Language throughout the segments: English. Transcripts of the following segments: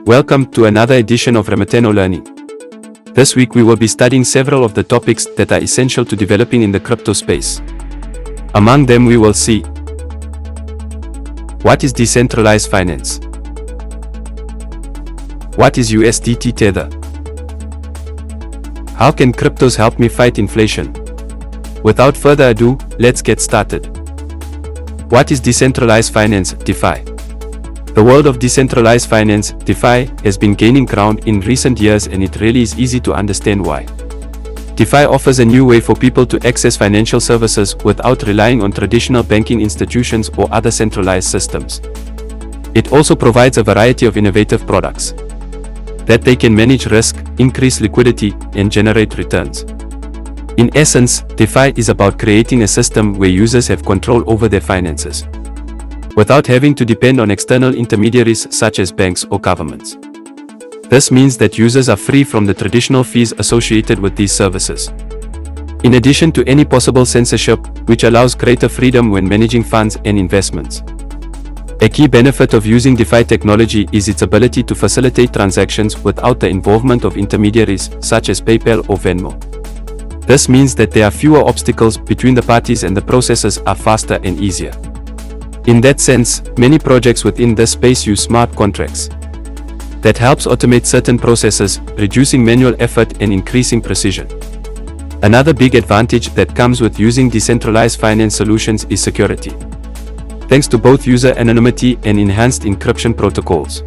Welcome to another edition of Remitano Learning. This week we will be studying several of the topics that are essential to developing in the crypto space. Among them we will see: what is decentralized finance? What is USDT Tether? How can cryptos help me fight inflation? Without further ado, let's get started. What is decentralized finance, DeFi? The world of decentralized finance, DeFi, has been gaining ground in recent years, and it really is easy to understand why. DeFi offers a new way for people to access financial services without relying on traditional banking institutions or other centralized systems. It also provides a variety of innovative products that they can manage risk, increase liquidity, and generate returns. In essence, DeFi is about creating a system where users have control over their finances, without having to depend on external intermediaries such as banks or governments. This means that users are free from the traditional fees associated with these services, in addition to any possible censorship, which allows greater freedom when managing funds and investments. A key benefit of using DeFi technology is its ability to facilitate transactions without the involvement of intermediaries such as PayPal or Venmo. This means that there are fewer obstacles between the parties and the processes are faster and easier. In that sense, many projects within this space use smart contracts that helps automate certain processes, reducing manual effort and increasing precision. Another big advantage that comes with using decentralized finance solutions is security, thanks to both user anonymity and enhanced encryption protocols.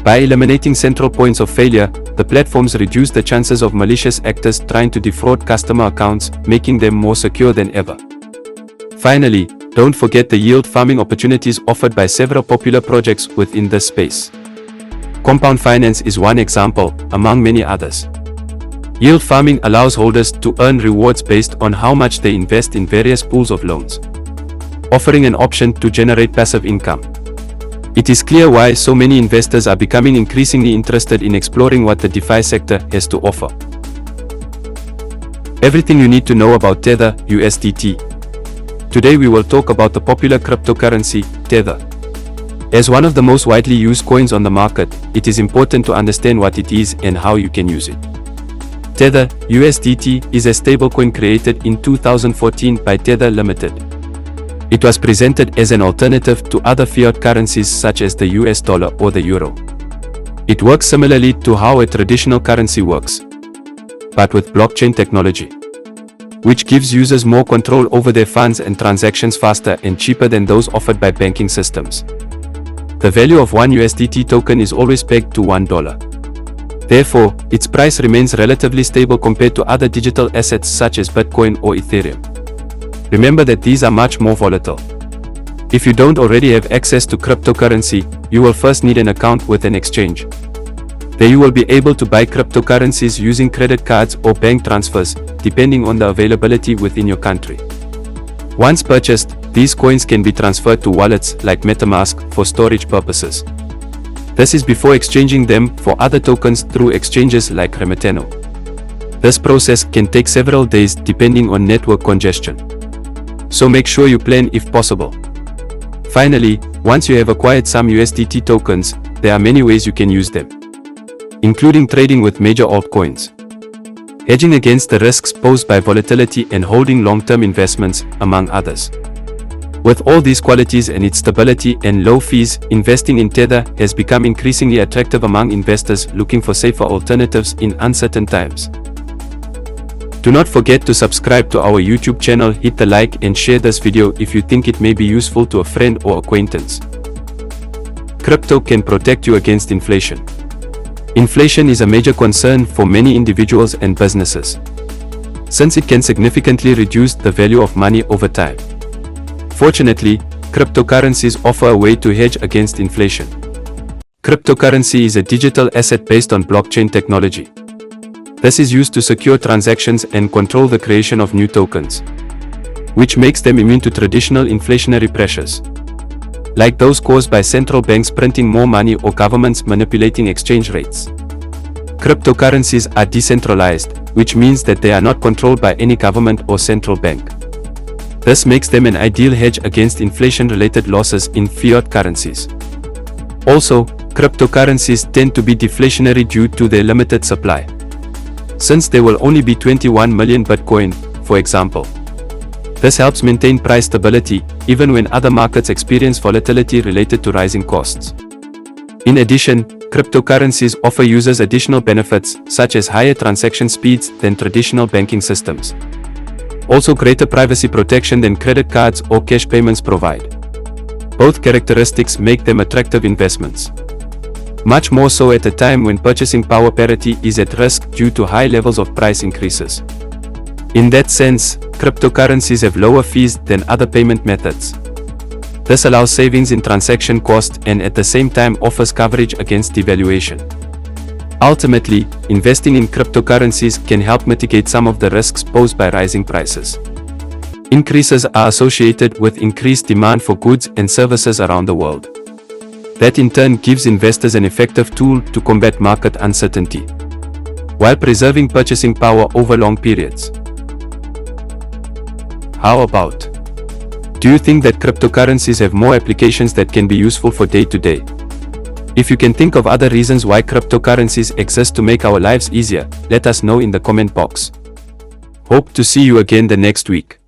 By eliminating central points of failure, the platforms reduce the chances of malicious actors trying to defraud customer accounts, making them more secure than ever. Finally, don't forget the yield farming opportunities offered by several popular projects within this space. Compound finance is one example, among many others. Yield farming allows holders to earn rewards based on how much they invest in various pools of loans, offering an option to generate passive income. It is clear why so many investors are becoming increasingly interested in exploring what the DeFi sector has to offer. Everything you need to know about Tether, USDT. Today we will talk about the popular cryptocurrency, Tether. As one of the most widely used coins on the market, it is important to understand what it is and how you can use it. Tether, USDT, is a stablecoin created in 2014 by Tether Limited. It was presented as an alternative to other fiat currencies such as the US dollar or the euro. It works similarly to how a traditional currency works, but with blockchain technology, which gives users more control over their funds and transactions faster and cheaper than those offered by banking systems. The value of one USDT token is always pegged to $1. Therefore, its price remains relatively stable compared to other digital assets such as Bitcoin or Ethereum. Remember that these are much more volatile. If you don't already have access to cryptocurrency, you will first need an account with an exchange. There you will be able to buy cryptocurrencies using credit cards or bank transfers, depending on the availability within your country. Once purchased, these coins can be transferred to wallets like MetaMask for storage purposes. This is before exchanging them for other tokens through exchanges like Remitano. This process can take several days depending on network congestion, so make sure you plan if possible. Finally, once you have acquired some USDT tokens, there are many ways you can use them, including trading with major altcoins, hedging against the risks posed by volatility, and holding long-term investments, among others. With all these qualities and its stability and low fees, investing in Tether has become increasingly attractive among investors looking for safer alternatives in uncertain times. Do not forget to subscribe to our YouTube channel, hit the like and share this video if you think it may be useful to a friend or acquaintance. Crypto can protect you against inflation. Inflation is a major concern for many individuals and businesses, since it can significantly reduce the value of money over time. Fortunately, cryptocurrencies offer a way to hedge against inflation. Cryptocurrency is a digital asset based on blockchain technology. This is used to secure transactions and control the creation of new tokens, which makes them immune to traditional inflationary pressures, like those caused by central banks printing more money or governments manipulating exchange rates. Cryptocurrencies are decentralized, which means that they are not controlled by any government or central bank. This makes them an ideal hedge against inflation-related losses in fiat currencies. Also, Cryptocurrencies tend to be deflationary due to their limited supply. Since there will only be 21 million Bitcoin, for example. This helps maintain price stability, even when other markets experience volatility related to rising costs. In addition, cryptocurrencies offer users additional benefits, such as higher transaction speeds than traditional banking systems. Also greater privacy protection than credit cards or cash payments provide. Both characteristics make them attractive investments. Much more so at a time when purchasing power parity is at risk due to high levels of price increases. In that sense, cryptocurrencies have lower fees than other payment methods. This allows savings in transaction cost and at the same time offers coverage against devaluation. Ultimately, investing in cryptocurrencies can help mitigate some of the risks posed by rising prices. Increases are associated with increased demand for goods and services around the world. That in turn gives investors an effective tool to combat market uncertainty, while preserving purchasing power over long periods. How about? Do you think that cryptocurrencies have more applications that can be useful for day-to-day? If you can think of other reasons why cryptocurrencies exist to make our lives easier, let us know in the comment box. Hope to see you again the next week.